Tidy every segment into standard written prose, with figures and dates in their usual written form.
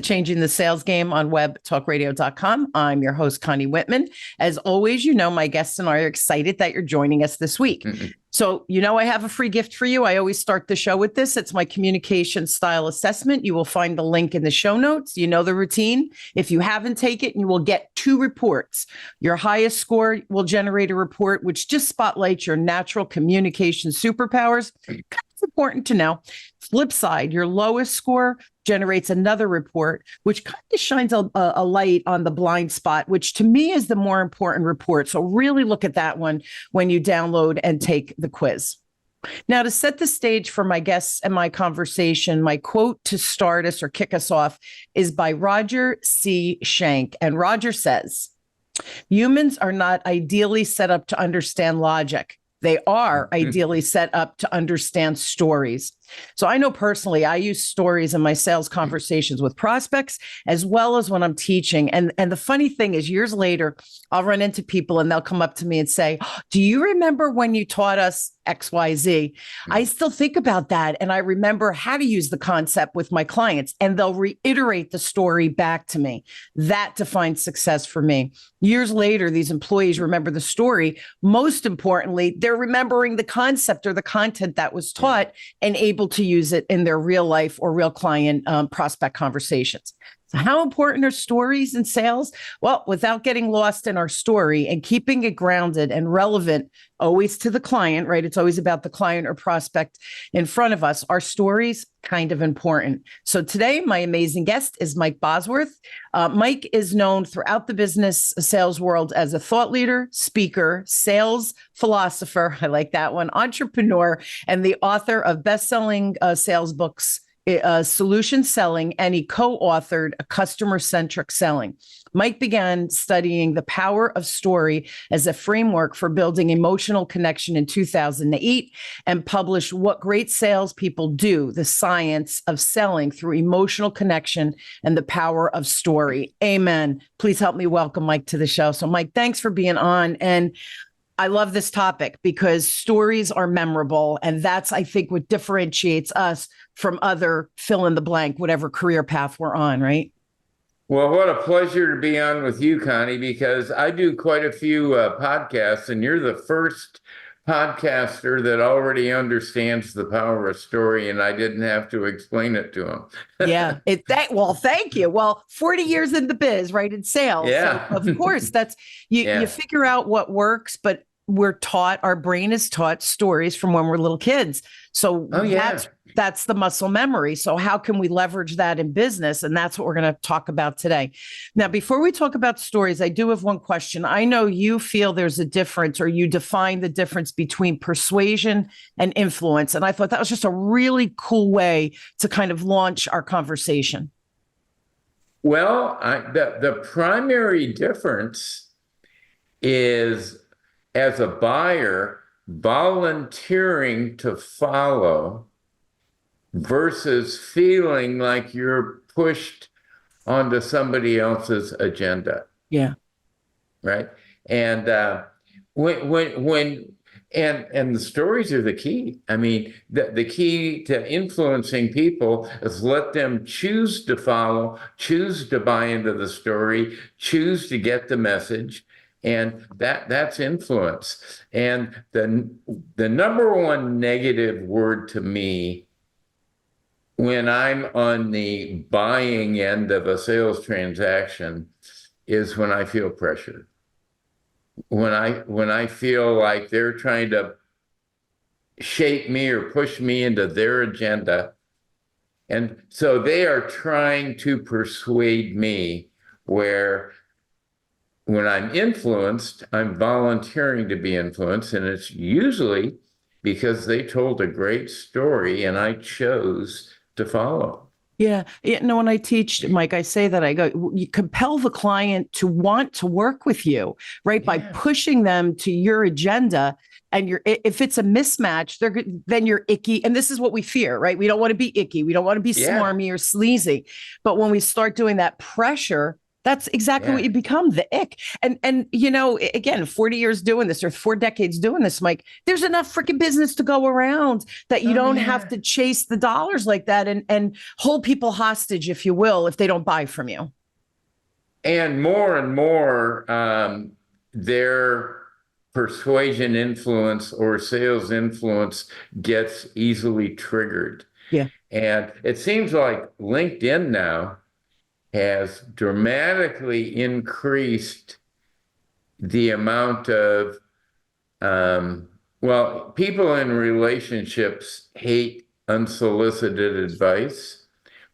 Changing the Sales Game on webtalkradio.com. I'm your host, Connie Whitman. As always, you know, my guests and I are excited that you're joining us this week. So, you know, I have a free gift for you. I always start the show with this. It's my communication style assessment. You will find the link in the show notes. You know the routine. If you haven't taken it, you will get 2 reports. Your highest score will generate a report which just spotlights your natural communication superpowers. It's important to know. Flip side, your lowest score generates another report, which kind of shines a light on the blind spot, which to me is the more important report. So really look at that one when you download and take the quiz. Now, to set the stage for my guests and my conversation, my quote to start us or kick us off is by Roger C. Schank. And Roger says, humans are not ideally set up to understand logic. They are ideally set up to understand stories. So I know personally, I use stories in my sales conversations with prospects, as well as when I'm teaching. And the funny thing is, years later, I'll run into people and they'll come up to me and say, do you remember when you taught us XYZ? I still think about that. And I remember how to use the concept with my clients, and they'll reiterate the story back to me. That defines success for me. Years later, these employees remember the story. Most importantly, they're remembering the concept or the content that was taught and able to use it in their real life or real client prospect conversations. So how important are stories in sales? Well, without getting lost in our story and keeping it grounded and relevant always to the client, right? It's always about the client or prospect in front of us. Our stories kind of important. So today, my amazing guest is Mike Bosworth. Mike is known throughout the business sales world as a thought leader, speaker, sales philosopher, I like that one, entrepreneur, and the author of best-selling sales books, Solution Selling, and he co-authored a CustomerCentric Selling. Mike began studying the power of story as a framework for building emotional connection in 2008 and published What Great Salespeople Do, the Science of Selling Through Emotional Connection and the Power of Story. Amen. Please help me welcome Mike to the show. So Mike, thanks for being on. And I love this topic because stories are memorable. And that's, I think, what differentiates us from other fill in the blank, whatever career path we're on, right? Well, what a pleasure to be on with you, Connie, because I do quite a few podcasts, and you're the first podcaster that already understands the power of story, and I didn't have to explain it to him. Yeah. Well, thank you. Well, 40 years in the biz, right? In sales. Yeah. So of course, that's you figure out what works, but our brain is taught stories from when we're little kids. So that's the muscle memory. So how can we leverage that in business? And that's what we're going to talk about today. Now, before we talk about stories, I do have one question. I know you feel there's a difference, or you define the difference between persuasion and influence. And I thought that was just a really cool way to kind of launch our conversation. Well, the primary difference is, as a buyer, volunteering to follow versus feeling like you're pushed onto somebody else's agenda. Yeah. Right. And when the stories are the key. I mean, the key to influencing people is let them choose to follow, choose to buy into the story, choose to get the message. And that's influence. And the number one negative word to me when I'm on the buying end of a sales transaction is when I feel pressure. When I feel like they're trying to shape me or push me into their agenda. And so they are trying to persuade me, where when I'm influenced, I'm volunteering to be influenced, and it's usually because they told a great story and I chose to follow. Yeah. No, when I teach, Mike, I say that I go, you compel the client to want to work with you, right? By pushing them to your agenda. And if it's a mismatch, then you're icky. And this is what we fear, right? We don't want to be icky. We don't want to be smarmy or sleazy. But when we start doing that pressure, That's exactly what you become, the ick. And again, 40 years doing this or 4 decades doing this, Mike, there's enough freaking business to go around that you don't have to chase the dollars like that and hold people hostage, if you will, if they don't buy from you. And more, their persuasion influence or sales influence gets easily triggered. Yeah. And it seems like LinkedIn now has dramatically increased the amount of, people in relationships hate unsolicited advice.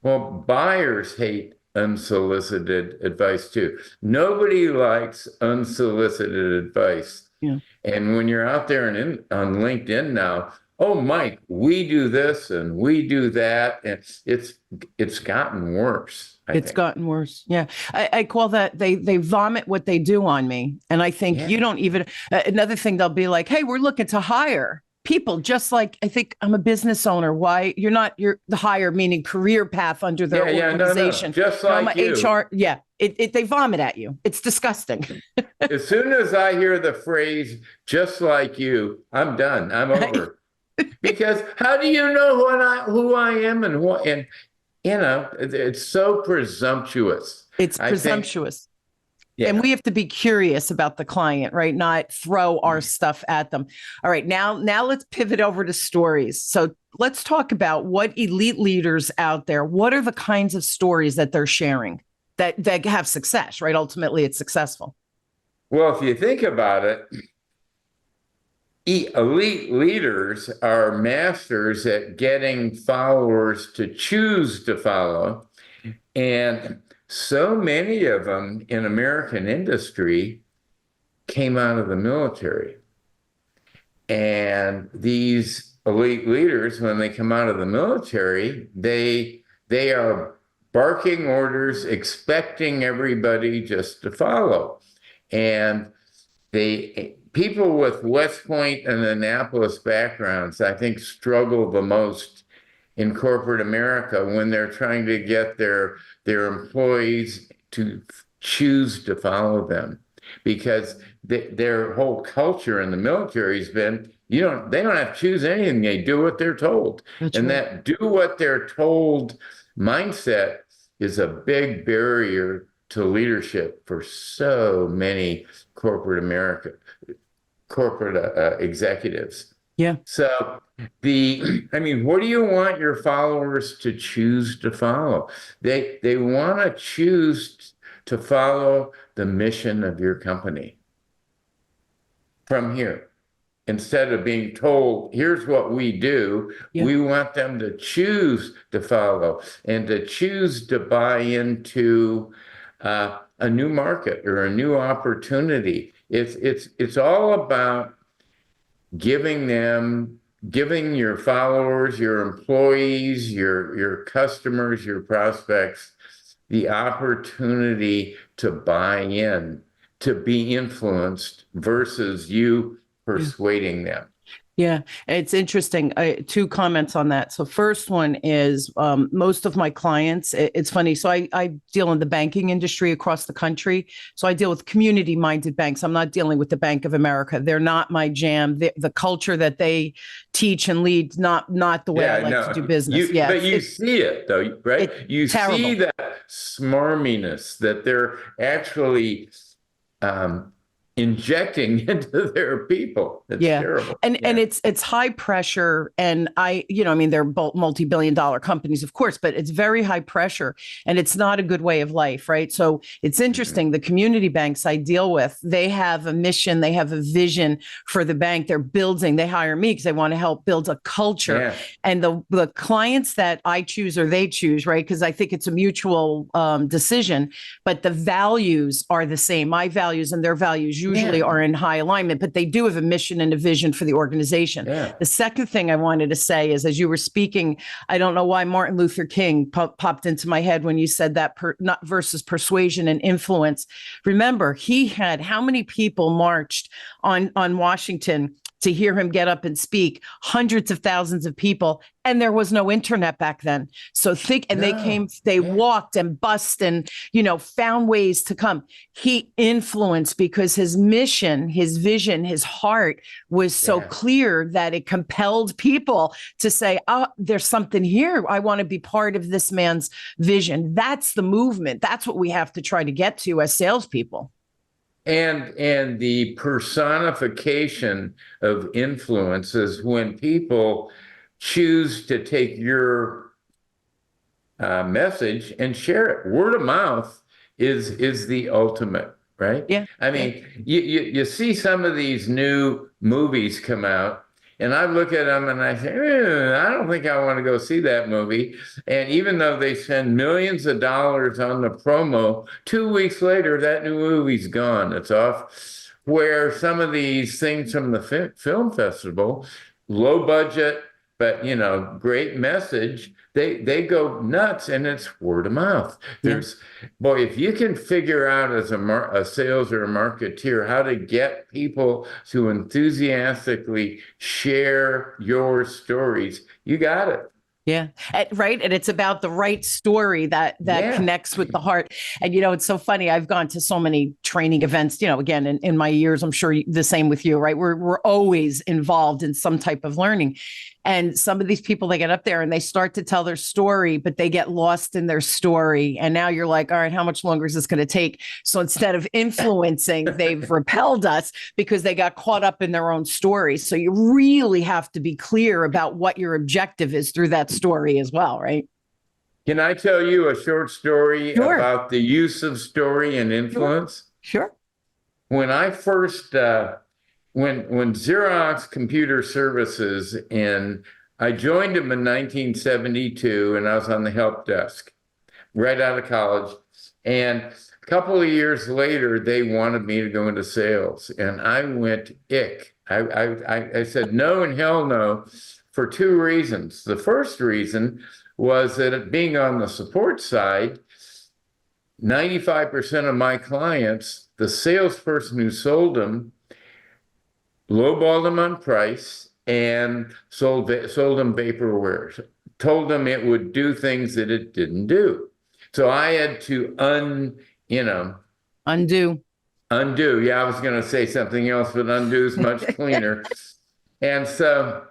Well, buyers hate unsolicited advice too. Nobody likes unsolicited advice. Yeah. And when you're out there and on LinkedIn now, oh, Mike, we do this and we do that, and it's gotten worse. It's gotten worse. Yeah. I call that they vomit what they do on me. And I think you don't even, another thing, they'll be like, hey, we're looking to hire people just like, I think I'm a business owner. Why you're the hire, meaning career path under their organization. No. Just like I'm a HR. Yeah. They vomit at you. It's disgusting. As soon as I hear the phrase, just like you, I'm done. I'm over. Because how do you know who I am and what, and it's so presumptuous. It's presumptuous. Yeah. And we have to be curious about the client, right? Not throw our stuff at them. All right. Now let's pivot over to stories. So let's talk about what elite leaders out there, what are the kinds of stories that they're sharing that have success, right? Ultimately, it's successful. Well, if you think about it, elite leaders are masters at getting followers to choose to follow. And so many of them in American industry came out of the military. And these elite leaders, when they come out of the military, they are barking orders, expecting everybody just to follow. And people with West Point and Annapolis backgrounds, I think, struggle the most in corporate America when they're trying to get their employees to choose to follow them, because their whole culture in the military has been, they don't have to choose anything. They do what they're told. That's right. That do what they're told mindset is a big barrier to leadership for so many corporate executives. Yeah. So what do you want your followers to choose to follow? They want to choose to follow the mission of your company from here. Instead of being told, here's what we do, we want them to choose to follow and to choose to buy into a new market or a new opportunity. It's all about giving your followers, your employees, your customers, your prospects, the opportunity to buy in, to be influenced versus you persuading them. Yeah, it's interesting. 2 comments on that. So first one is most of my clients, it's funny. So I deal in the banking industry across the country. So I deal with community-minded banks. I'm not dealing with the Bank of America. They're not my jam. The culture that they teach and lead, not the way I like to do business. But you see it though, right? You terrible. See that smarminess that they're actually injecting into their people. It's terrible. And it's high pressure. And they're both multi-billion-dollar companies, of course, but it's very high pressure and it's not a good way of life, right? So it's interesting. The community banks I deal with, they have a mission, they have a vision for the bank. They're building, they hire me because they want to help build a culture. Yeah. And the clients that I choose or they choose, right? Because I think it's a mutual decision, but the values are the same. My values and their values usually are in high alignment, but they do have a mission and a vision for the organization. Yeah. The second thing I wanted to say is, as you were speaking, I don't know why Martin Luther King popped into my head when you said that not versus persuasion and influence. Remember, he had how many people marched on Washington to hear him get up and speak, hundreds of thousands of people, and there was no internet back then. So they walked and bussed and, found ways to come. He influenced because his mission, his vision, his heart was so clear that it compelled people to say, oh, there's something here. I want to be part of this man's vision. That's the movement. That's what we have to try to get to as salespeople. And the personification of influence is when people choose to take your message and share it. Word of mouth is the ultimate, right? Yeah. I mean, you see some of these new movies come out, and I look at them and I say, I don't think I want to go see that movie. And even though they spend millions of dollars on the promo, 2 weeks later, that new movie's gone. It's off. Where some of these things from the film festival, low budget, but great message, they go nuts, and it's word of mouth. Boy, if you can figure out as a sales or a marketeer how to get people to enthusiastically share your stories, you got it. Yeah. Right. And it's about the right story that connects with the heart. And, it's so funny. I've gone to so many training events, again, in my years, I'm sure the same with you, right? We're always involved in some type of learning. And some of these people, they get up there and they start to tell their story, but they get lost in their story. And now you're like, all right, how much longer is this going to take? So instead of influencing, they've repelled us because they got caught up in their own story. So you really have to be clear about what your objective is through that story as well, right? Can I tell you a short story about the use of story and influence? Sure. When I first when Xerox Computer Services, and I joined them in 1972, and I was on the help desk right out of college. And a couple of years later, they wanted me to go into sales, and I went ick. I said no and hell no for two reasons. The first reason was that being on the support side, 95% of my clients, the salesperson who sold them lowballed them on price and sold them vaporware, told them it would do things that it didn't do. So I had to undo. Yeah, I was going to say something else, but undo is much cleaner. And so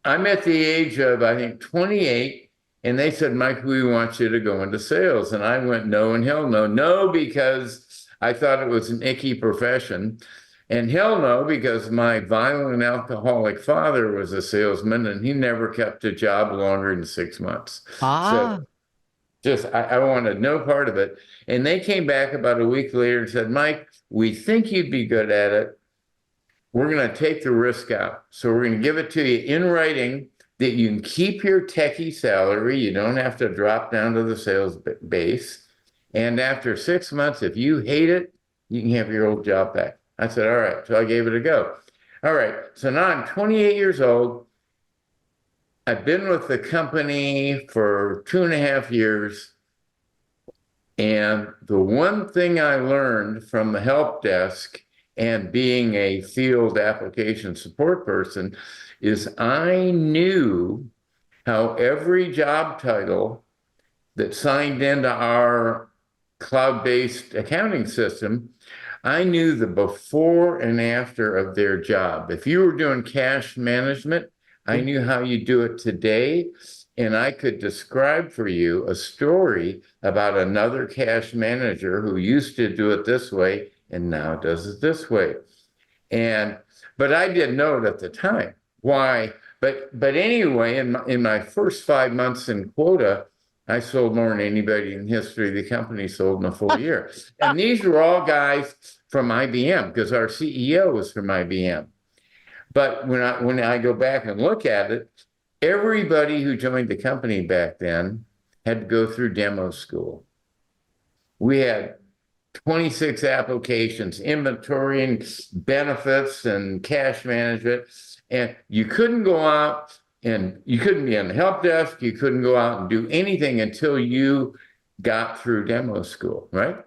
I'm at the age of, I think, 28, and they said, Mike, we want you to go into sales. And I went, no and hell no. No, because I thought it was an icky profession. And hell no, because my violent alcoholic father was a salesman, and he never kept a job longer than 6 months. So I wanted no part of it. And they came back about a week later and said, Mike, we think you'd be good at it. We're going to take the risk out. So we're going to give it to you in writing that you can keep your techie salary. You don't have to drop down to the sales base. And after 6 months, if you hate it, you can have your old job back. I said, all right. So I gave it a go. All right. So now I'm 28 years old. I've been with the company for 2.5 years. And the one thing I learned from the help desk and being a field application support person is I knew how every job title that signed into our cloud-based accounting system, I knew the before and after of their job. If you were doing cash management, I knew how you do it today, and I could describe for you a story about another cash manager who used to do it this way and now does it this way. But I didn't know it at the time. Why? But anyway, in my first 5 months in quota, I sold more than anybody in history the company sold in a full year. And these were all guys from IBM, because our CEO was from IBM. But when I go back and look at it, everybody who joined the company back then had to go through demo school. We had 26 applications, inventory and benefits and cash management. And you couldn't go out and you couldn't be on the help desk. You couldn't go out and do anything until you got through demo school, right?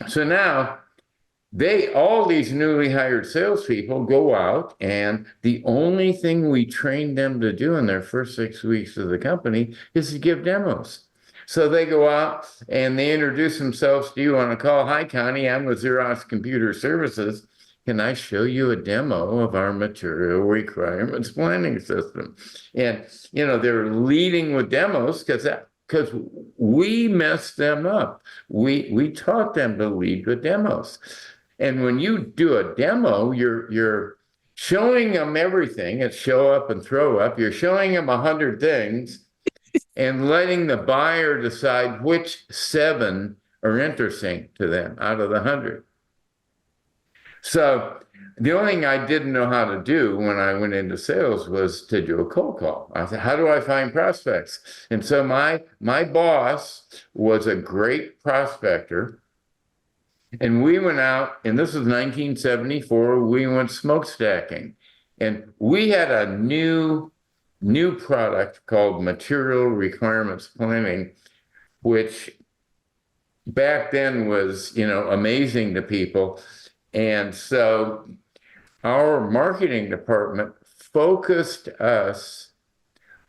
So now all these newly hired salespeople go out, and the only thing we train them to do in their first 6 weeks of the company is to give demos. So they go out and they introduce themselves to you on a call. Hi, Connie, I'm with Xerox Computer Services. Can I show you a demo of our material requirements planning system? And, they're leading with demos because we messed them up. We taught them to lead with demos. And when you do a demo, you're showing them everything. It's show up and throw up. You're showing them 100 things and letting the buyer decide which 7 are interesting to them out of the 100. So the only thing I didn't know how to do when I went into sales was to do a cold call. I said, how do I find prospects? And so my boss was a great prospector. And we went out, and this was 1974, we went smokestacking. And we had a new product called Material Requirements Planning, which back then was, amazing to people. And so our marketing department focused us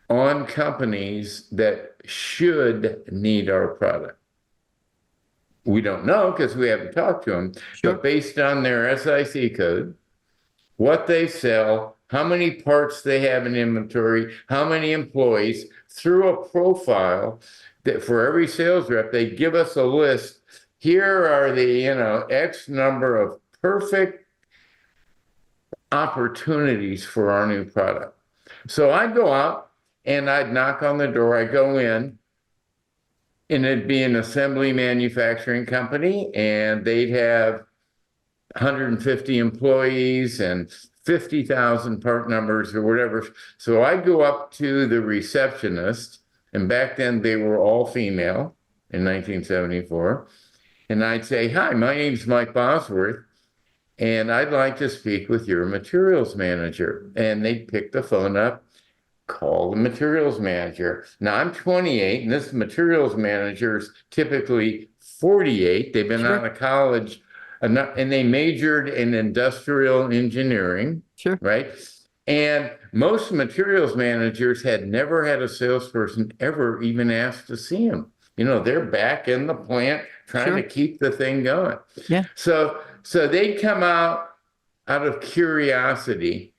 on companies that should need our product. We don't know because we haven't talked to them, but based on their SIC code, what they sell, how many parts they have in inventory, how many employees, through a profile that for every sales rep, they give us a list. Here are the, X number of perfect opportunities for our new product. So I'd go out and I'd knock on the door. I'd go in, and it'd be an assembly manufacturing company, and they'd have 150 employees and 50,000 part numbers or whatever. So I'd go up to the receptionist, and back then they were all female in 1974. And I'd say, hi, my name's Mike Bosworth, and I'd like to speak with your materials manager. And they'd pick the phone up, call the materials manager. Now I'm 28, and this materials manager's typically 48. They've been out of college, and they majored in industrial engineering, right? And most materials managers had never had a salesperson ever even ask to see them. They're back in the plant trying to keep the thing going. Yeah. So they'd come out of curiosity.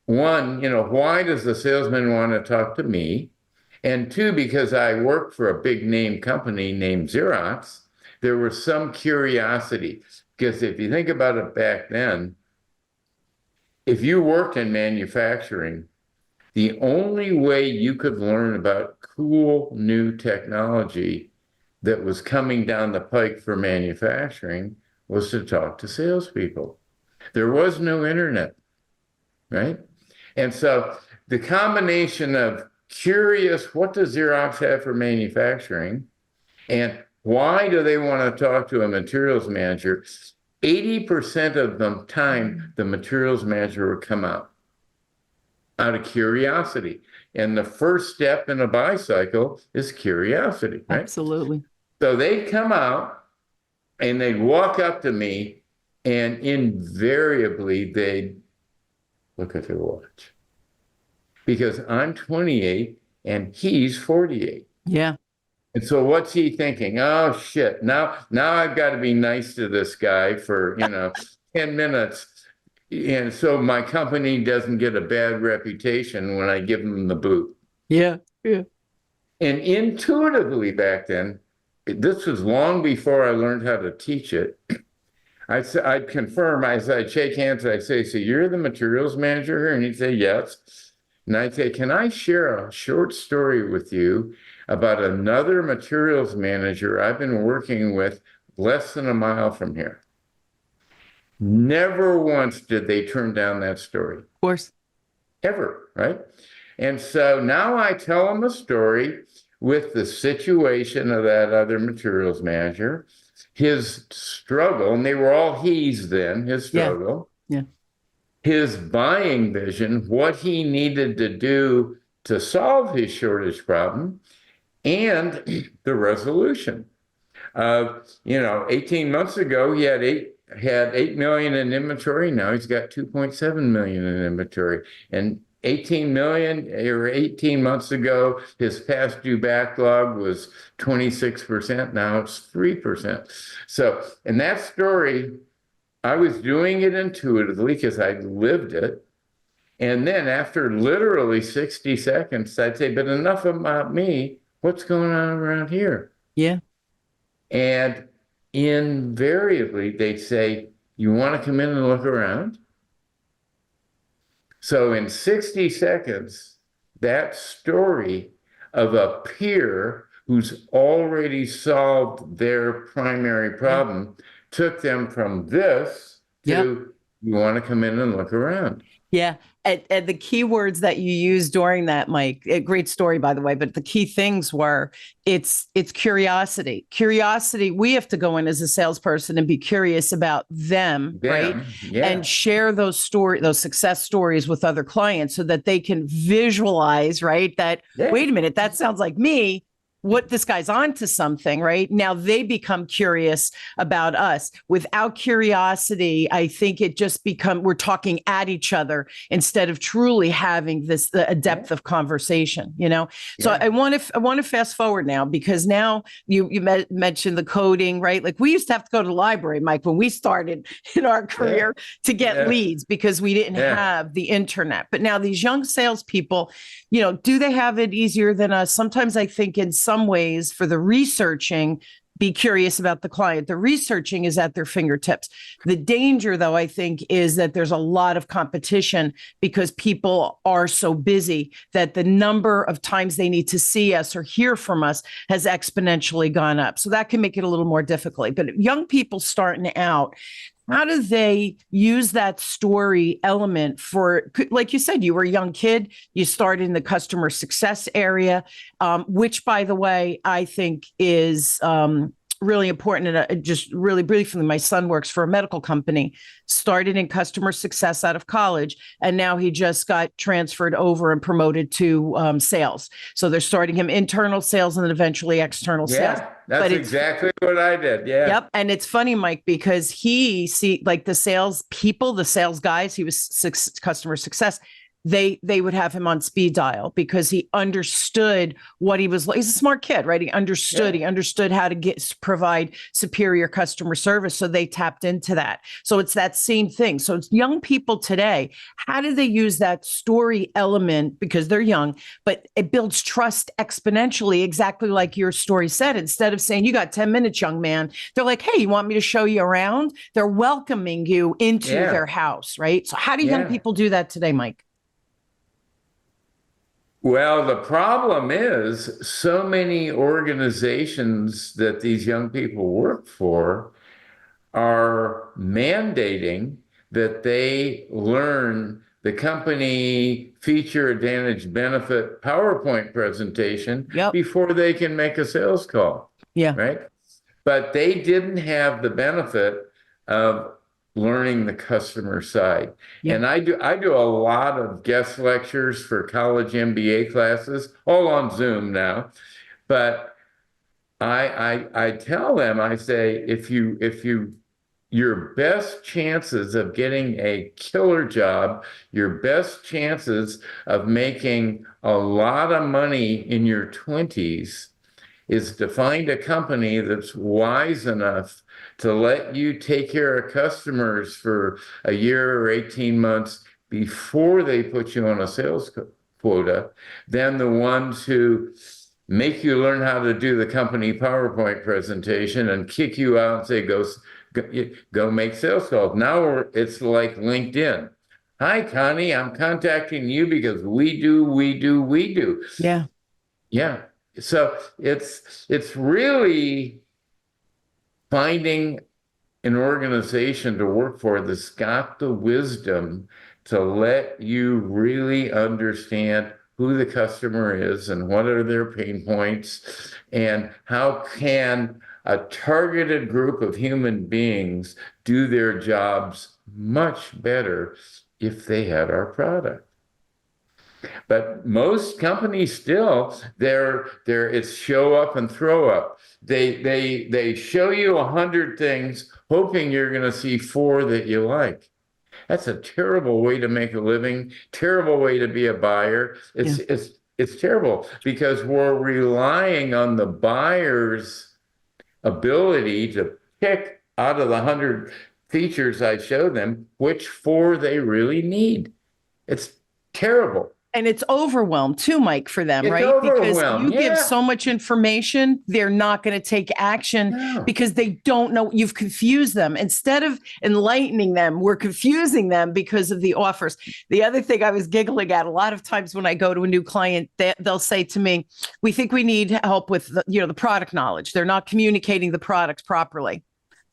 One, why does the salesman want to talk to me? And 2, because I worked for a big name company named Xerox, there was some curiosity. Because if you think about it back then, if you worked in manufacturing, the only way you could learn about cool new technology that was coming down the pike for manufacturing was to talk to salespeople. There was no internet, right? And so the combination of curious, what does Xerox have for manufacturing? And why do they want to talk to a materials manager? 80% of the time, the materials manager would come out of curiosity. And the first step in a buy cycle is curiosity, right? Absolutely. So they'd come out and they'd walk up to me, and invariably they'd look at their watch. Because I'm 28 and he's 48. Yeah. And so what's he thinking? Oh, shit. Now I've got to be nice to this guy for, 10 minutes. And so my company doesn't get a bad reputation when I give them the boot. Yeah. Yeah. And intuitively back then, this was long before I learned how to teach it. I'd confirm, I'd shake hands, I'd say, so you're the materials manager here? And he'd say, yes. And I'd say, can I share a short story with you about another materials manager I've been working with less than a mile from here? Never once did they turn down that story. Of course. Ever, right? And so now I tell them a story with the situation of that other materials manager, his struggle, and they were all he's then, his struggle, his buying vision, what he needed to do to solve his shortage problem, and the resolution. 18 months ago, he had had 8 million in inventory. Now he's got 2.7 million in inventory. And 18 million or 18 months ago, his past due backlog was 26%. Now it's 3%. So, in that story, I was doing it intuitively because I lived it. And then after literally 60 seconds, I'd say, but enough about me. What's going on around here? Yeah. And invariably, they'd say, you want to come in and look around? So in 60 seconds, that story of a peer who's already solved their primary problem took them from this to, you want to come in and look around. Yeah. And the key words that you used during that, Mike, a great story, by the way, but the key things were it's curiosity. Curiosity, we have to go in as a salesperson and be curious about them, right? Yeah. And share those success stories with other clients so that they can visualize, right? That, wait a minute, that sounds like me. What this guy's on to something, right? Now they become curious about us. Without curiosity, I think it just we're talking at each other instead of truly having a depth of conversation, you know? So I want to fast forward now, because now you mentioned the coding, right? Like we used to have to go to the library, Mike, when we started in our career to get leads because we didn't have the internet. But now these young salespeople, you know, do they have it easier than us? Sometimes I think in some ways for the researching, be curious about the client. The researching is at their fingertips. The danger, though, I think, is that there's a lot of competition because people are so busy that the number of times they need to see us or hear from us has exponentially gone up. So that can make it a little more difficult. But young people starting out, how do they use that story element for, like you said, you were a young kid, you started in the customer success area, which, by the way, I think is really important. And just really briefly, my son works for a medical company, started in customer success out of college, and now he just got transferred over and promoted to sales. So they're starting him internal sales and then eventually external sales. That's exactly what I did. Yeah. Yep. And it's funny, Mike, because like the sales people, the sales guys, he was customer success. They would have him on speed dial because he understood what he was like. He's a smart kid, right? He understood how to provide superior customer service. So they tapped into that. So it's that same thing. So it's young people today. How do they use that story element because they're young, but it builds trust exponentially, exactly like your story said. Instead of saying, you got 10 minutes, young man, they're like, hey, you want me to show you around? They're welcoming you into their house, right? So how do young people do that today, Mike? Well, the problem is so many organizations that these young people work for are mandating that they learn the company feature, advantage, benefit PowerPoint presentation before they can make a sales call. Yeah. Right. But they didn't have the benefit of learning the customer side. And I do a lot of guest lectures for college MBA classes, all on Zoom now. But I tell them, I say, your best chances of getting a killer job, your best chances of making a lot of money in your 20s is to find a company that's wise enough to let you take care of customers for a year or 18 months before they put you on a sales quota, than the ones who make you learn how to do the company PowerPoint presentation and kick you out and say, go make sales calls. Now it's like LinkedIn. Hi, Connie, I'm contacting you because we do. Yeah. Yeah. So it's really finding an organization to work for that's got the wisdom to let you really understand who the customer is and what are their pain points and how can a targeted group of human beings do their jobs much better if they had our product. But most companies still, it's show up and throw up. They show you 100 things, hoping you're going to see 4 that you like. That's a terrible way to make a living, terrible way to be a buyer. It's terrible because we're relying on the buyer's ability to pick out of the 100 features I show them which 4 they really need. It's terrible. And it's overwhelmed too, Mike, for them, It's right? Because overwhelmed. you give so much information, they're not going to take action because they don't know. You've confused them. Instead of enlightening them, we're confusing them because of the offers. The other thing I was giggling at, a lot of times when I go to a new client, they'll say to me, we think we need help with the product knowledge. They're not communicating the products properly.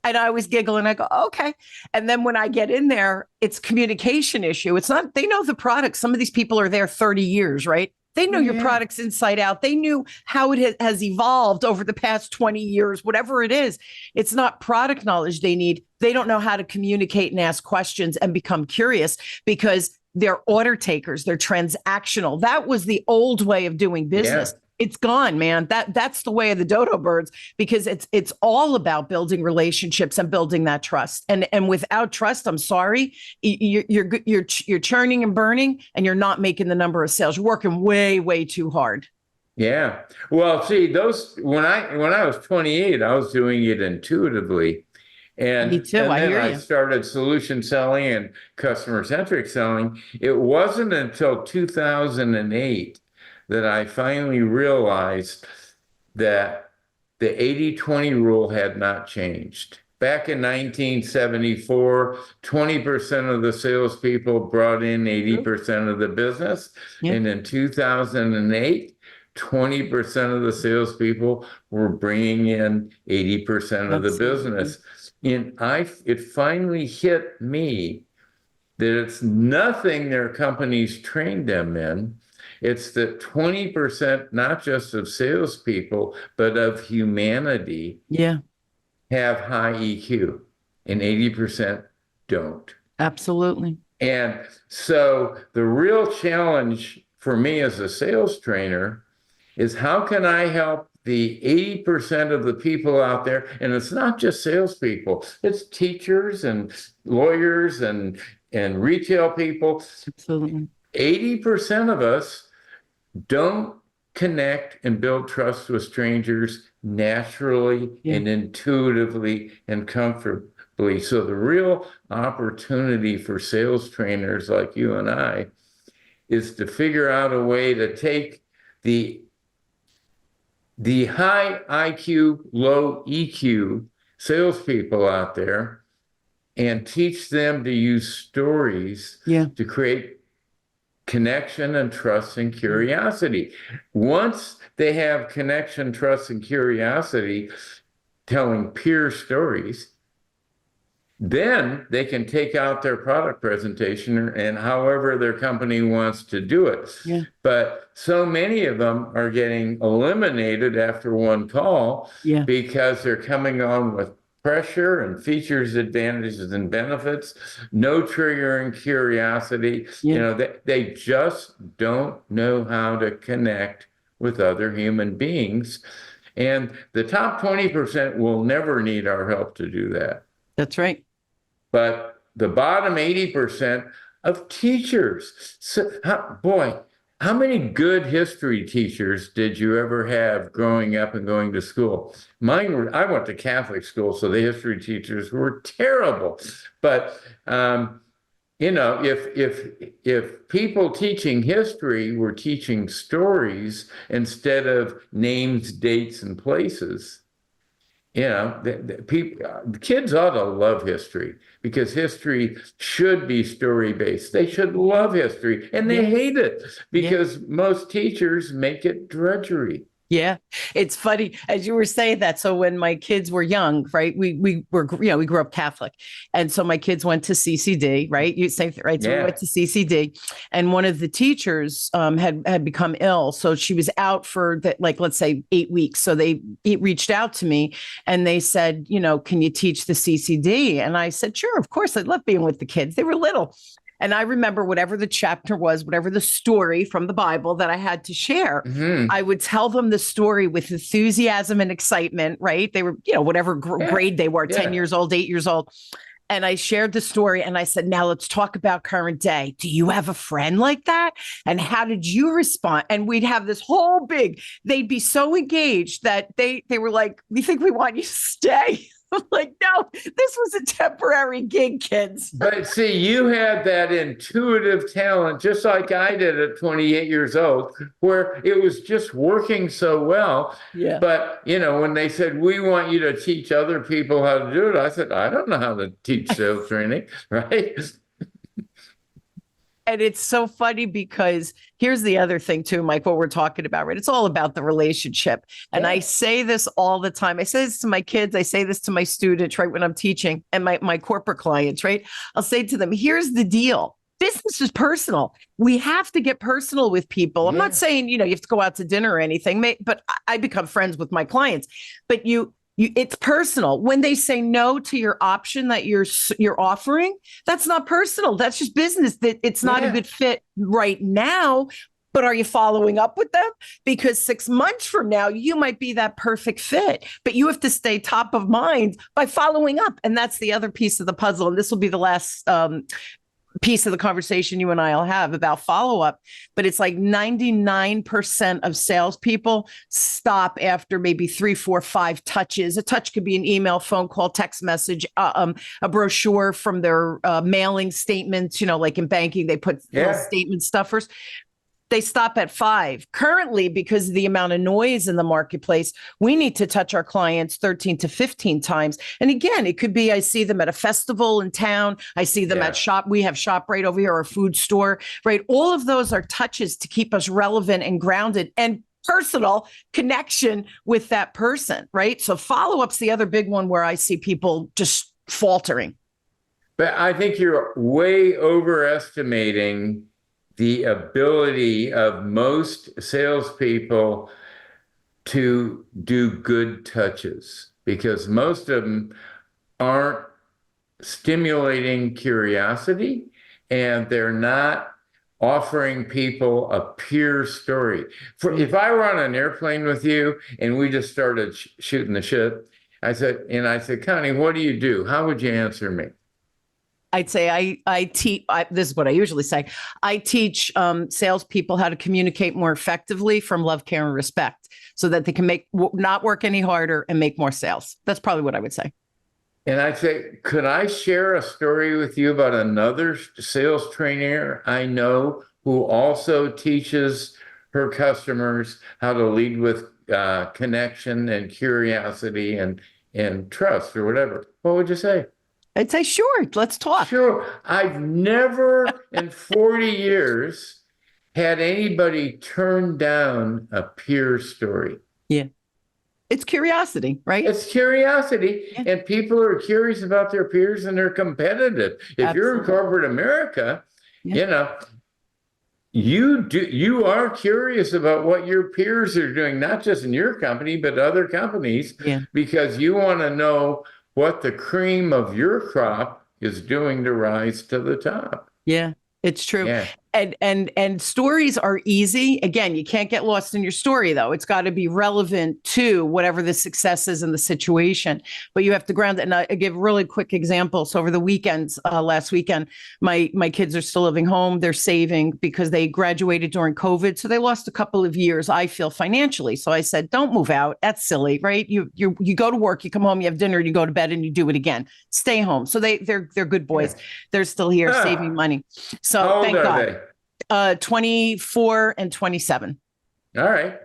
And I always giggle and I go, okay. And then when I get in there, it's communication issue. It's not, they know the product. Some of these people are there 30 years, right? They know your products inside out. They knew how it has evolved over the past 20 years, whatever it is. It's not product knowledge they need. They don't know how to communicate and ask questions and become curious because they're order takers. They're transactional. That was the old way of doing business. Yeah. It's gone, man. That's the way of the dodo birds because it's all about building relationships and building that trust. And without trust, I'm sorry, you're churning and burning, and you're not making the number of sales. You're working way too hard. Yeah. Well, see, when I was 28, I was doing it intuitively. And, Me too. And I then hear I you. started solution selling and customer-centric selling. It wasn't until 2008 that I finally realized that the 80-20 rule had not changed. Back in 1974, 20% of the salespeople brought in 80% of the business. Yeah. And in 2008, 20% of the salespeople were bringing in 80% of the business. And it finally hit me that it's nothing their companies trained them in. It's that 20%, not just of salespeople, but of humanity, have high EQ, and 80% don't. Absolutely. And so the real challenge for me as a sales trainer is how can I help the 80% of the people out there, and it's not just salespeople, it's teachers and lawyers and retail people. Absolutely. 80% of us don't connect and build trust with strangers naturally and intuitively and comfortably. So the real opportunity for sales trainers like you and I is to figure out a way to take the high IQ, low EQ salespeople out there and teach them to use stories to create connection and trust and curiosity. Once they have connection, trust, and curiosity, telling peer stories, then they can take out their product presentation and however their company wants to do it. Yeah. But so many of them are getting eliminated after one call because they're coming on with pressure and features, advantages, and benefits, no triggering curiosity. They just don't know how to connect with other human beings. And the top 20% will never need our help to do that. That's right. But the bottom 80% of teachers, how many good history teachers did you ever have growing up and going to school? I went to Catholic school, so the history teachers were terrible. But if people teaching history were teaching stories instead of names, dates, and places, the kids ought to love history because history should be story-based. They should love history, and they hate it because most teachers make it drudgery. Yeah, it's funny as you were saying that. So when my kids were young, right, we grew up Catholic, and so my kids went to CCD, right? You say right, so we went to CCD, and one of the teachers had become ill, so she was out for let's say 8 weeks. So they reached out to me and they said, can you teach the CCD? And I said, sure, of course, I love being with the kids. They were little. And I remember whatever the chapter was, whatever the story from the Bible that I had to share, I would tell them the story with enthusiasm and excitement, right? They were, whatever grade they were, 10 years old, 8 years old. And I shared the story and I said, now let's talk about current day. Do you have a friend like that? And how did you respond? And we'd have this whole they'd be so engaged that they were like, we think we want you to stay. I'm like, no, this was a temporary gig, kids. But see, you had that intuitive talent, just like I did at 28 years old, where it was just working so well. Yeah. But, when they said, we want you to teach other people how to do it, I said, I don't know how to teach sales training, right? And it's so funny because here's the other thing too, Mike, what we're talking about, right? It's all about the relationship. And I say this all the time. I say this to my kids. I say this to my students, right? When I'm teaching and my corporate clients, right? I'll say to them, here's the deal. Business is personal. We have to get personal with people. I'm not saying, you have to go out to dinner or anything, but I become friends with my clients, but it's personal. When they say no to your option that you're offering, that's not personal. That's just business. That it's not a good fit right now. But are you following up with them? Because 6 months from now, you might be that perfect fit. But you have to stay top of mind by following up. And that's the other piece of the puzzle. And this will be the last piece of the conversation you and I'll have about follow-up, but it's like 99% of salespeople stop after maybe 3, 4, 5 touches. A touch could be an email, phone call, text message, a brochure from their mailing statements, like in banking, they put little statement stuffers. They stop at 5. Currently, because of the amount of noise in the marketplace, we need to touch our clients 13 to 15 times. And again, it could be I see them at a festival in town. I see them at shop. We have shop right over here, or a food store, right? All of those are touches to keep us relevant and grounded and personal connection with that person, right? So follow-up's the other big one where I see people just faltering. But I think you're way overestimating the ability of most salespeople to do good touches, because most of them aren't stimulating curiosity and they're not offering people a peer story. If I were on an airplane with you and we just started shooting the shit, I said, Connie, what do you do? How would you answer me? I'd say I teach, this is what I usually say. I teach salespeople how to communicate more effectively from love, care, and respect so that they can not work any harder and make more sales. That's probably what I would say. And I'd say, could I share a story with you about another sales trainer I know who also teaches her customers how to lead with connection and curiosity and trust or whatever? What would you say? I'd say, sure, let's talk. Sure. I've never in 40 years had anybody turn down a peer story. Yeah. It's curiosity, right? It's curiosity. Yeah. And people are curious about their peers and they're competitive. If you're in corporate America, you are curious about what your peers are doing, not just in your company, but other companies, because you want to know what the cream of your crop is doing to rise to the top. Yeah, it's true. Yeah. And stories are easy. Again, you can't get lost in your story, though. It's got to be relevant to whatever the success is in the situation. But you have to ground it. And I give really quick examples. So over the weekends, last weekend, my kids are still living home. They're saving because they graduated during COVID. So they lost a couple of years, I feel, financially. So I said, don't move out. That's silly, right? You go to work, you come home, you have dinner, you go to bed, and you do it again. Stay home. So they're good boys. Yeah. They're still here saving money. So thank God. 24 and 27. All right.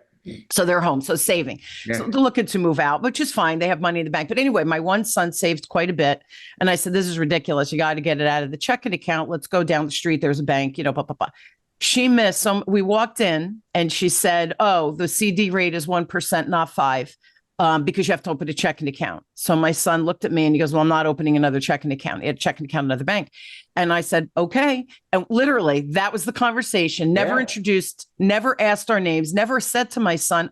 So they're home. So saving. Yeah. So they're looking to move out, which is fine. They have money in the bank. But anyway, my one son saved quite a bit. And I said, this is ridiculous. You got to get it out of the checking account. Let's go down the street. There's a bank, blah, blah, blah. She missed some. We walked in and she said, oh, the CD rate is 1%, not 5%. Because you have to open a checking account. So my son looked at me and he goes, well, I'm not opening another checking account. He had a checking account, another bank. And I said, okay. And literally that was the conversation. Never introduced, never asked our names, never said to my son,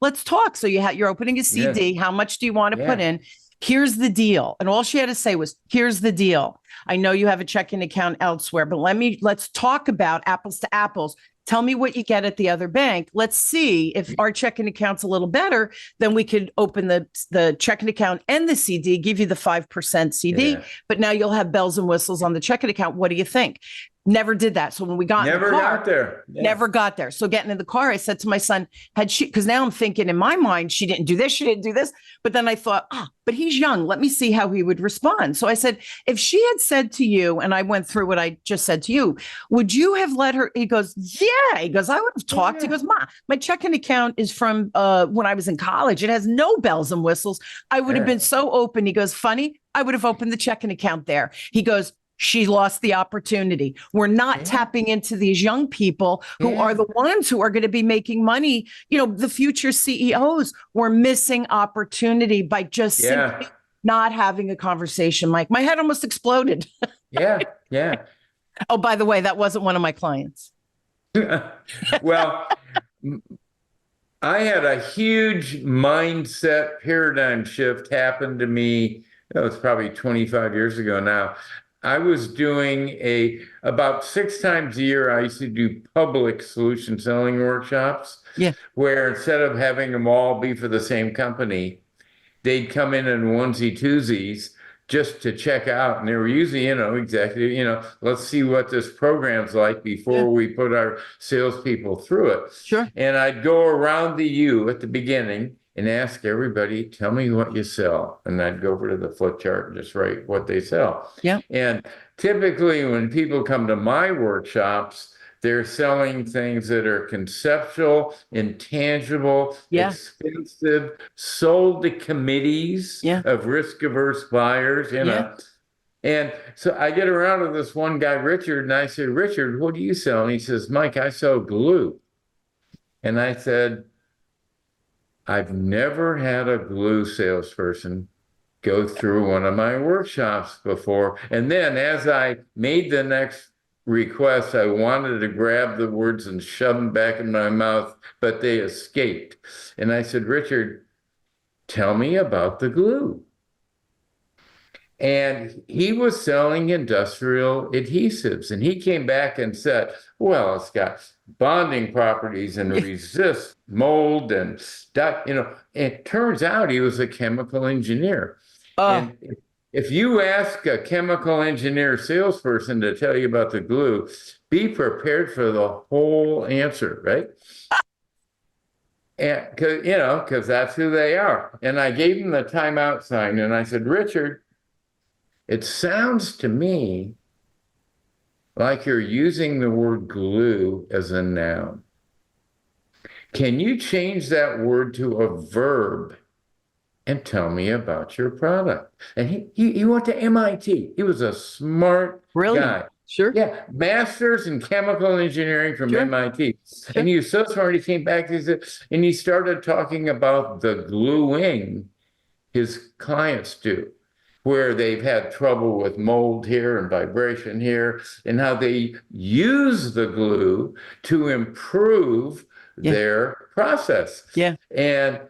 let's talk. So you're opening a CD. How much do you want to put in? Here's the deal. And all she had to say was, here's the deal. I know you have a checking account elsewhere, but let's talk about apples to apples. Tell me what you get at the other bank. Let's see if our checking account's a little better, then we could open the checking account and the CD, give you the 5% CD, but now you'll have bells and whistles on the checking account. What do you think? Never did that. So when we got in the car, got there. Yeah. Never got there. So getting in the car, I said to my son, because now I'm thinking in my mind, she didn't do this, she didn't do this. But then I thought, but he's young. Let me see how he would respond. So I said, if she had said to you, and I went through what I just said to you, would you have let her? He goes, yeah. He goes, I would have talked. He goes, Ma, my checking account is from when I was in college. It has no bells and whistles. I would have been so open. He goes, funny, I would have opened the checking account there. He goes, she lost the opportunity. We're not tapping into these young people who are the ones who are going to be making money. You know, the future CEOs. We're missing opportunity by just simply not having a conversation. Mike, my head almost exploded. Yeah. Oh, by the way, that wasn't one of my clients. Well, I had a huge mindset paradigm shift happen to me. It's probably 25 years ago now. I was doing about 6 times a year, I used to do public solution selling workshops where instead of having them all be for the same company, they'd come in onesie twosies just to check out. And they were usually, executive, let's see what this program's like before we put our salespeople through it. Sure. And I'd go around the U at the beginning and ask everybody, tell me what you sell. And I'd go over to the flip chart and just write what they sell. Yeah. And typically when people come to my workshops, they're selling things that are conceptual, intangible, expensive, sold to committees of risk-averse buyers, And so I get around to this one guy, Richard, and I say, Richard, what do you sell? And he says, Mike, I sell glue. And I said, I've never had a glue salesperson go through one of my workshops before. And then as I made the next request, I wanted to grab the words and shove them back in my mouth, but they escaped. And I said, Richard, tell me about the glue. And he was selling industrial adhesives. And he came back and said, well, it's got bonding properties and resist mold and stuff, It turns out he was a chemical engineer. And if you ask a chemical engineer salesperson to tell you about the glue, be prepared for the whole answer, right? And because that's who they are. And I gave him the timeout sign and I said, Richard, it sounds to me like you're using the word glue as a noun. Can you change that word to a verb and tell me about your product? And he went to MIT. He was a smart guy. Sure. Yeah, master's in chemical engineering from MIT. Sure. And he was so smart, he came back and he started talking about the gluing his clients do, where they've had trouble with mold here and vibration here, and how they use the glue to improve their process. Yeah. And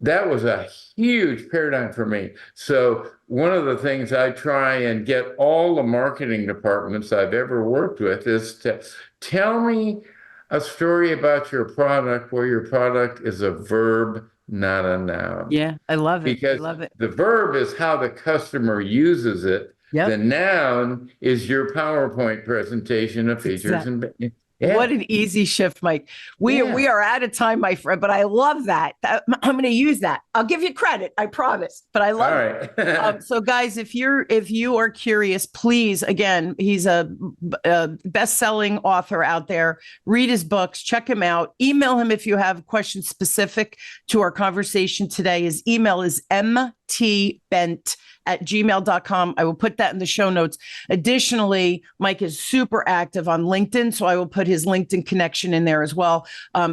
that was a huge paradigm for me. So one of the things I try and get all the marketing departments I've ever worked with is to tell me a story about your product where your product is a verb, not a noun. Yeah, I love it. Because I love it. The verb is how the customer uses it. Yep. The noun is your PowerPoint presentation of features and What an easy shift, Mike. We are out of time, my friend, but I love that. I'm going to use that. I'll give you credit, I promise. But I love it. So, guys, if you are curious, please, again, he's a best-selling author out there. Read his books, check him out. Email him if you have questions specific to our conversation today. His email is mtbent@gmail.com. I will put that in the show notes. Additionally, Mike is super active on LinkedIn, so I will put his LinkedIn connection in there as well.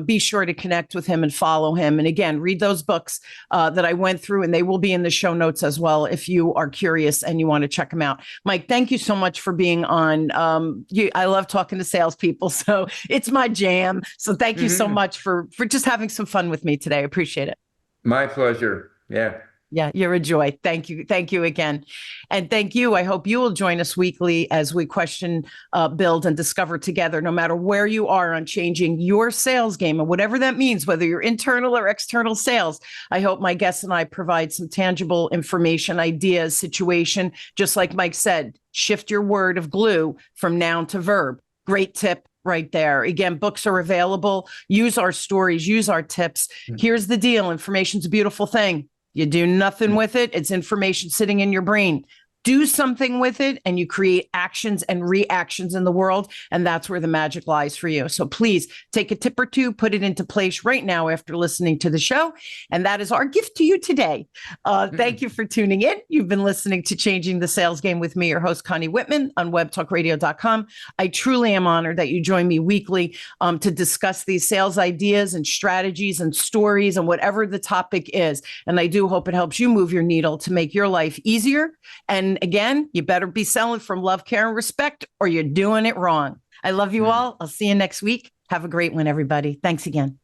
Be sure to connect with him and follow him. And again, read those books that I went through, and they will be in the show notes as well if you are curious and you want to check them out. Mike, thank you so much for being on. I love talking to salespeople, so it's my jam. So thank you so much for just having some fun with me today. I appreciate it. My pleasure. Yeah. Yeah, you're a joy. Thank you. Thank you again. And thank you. I hope you will join us weekly as we question, build, and discover together, no matter where you are on changing your sales game and whatever that means, whether you're internal or external sales. I hope my guests and I provide some tangible information, ideas, situation. Just like Mike said, shift your word of glue from noun to verb. Great tip right there. Again, books are available. Use our stories, use our tips. Here's the deal. Information's a beautiful thing. You do nothing with it. It's information sitting in your brain. Do something with it and you create actions and reactions in the world. And that's where the magic lies for you. So please take a tip or two, put it into place right now after listening to the show. And that is our gift to you today. Thank you for tuning in. You've been listening to Changing the Sales Game with me, your host, Connie Whitman on webtalkradio.com. I truly am honored that you join me weekly to discuss these sales ideas and strategies and stories and whatever the topic is. And I do hope it helps you move your needle to make your life easier. And again, you better be selling from love, care, and respect, or you're doing it wrong. I love you all. I'll see you next week. Have a great one, everybody. Thanks again.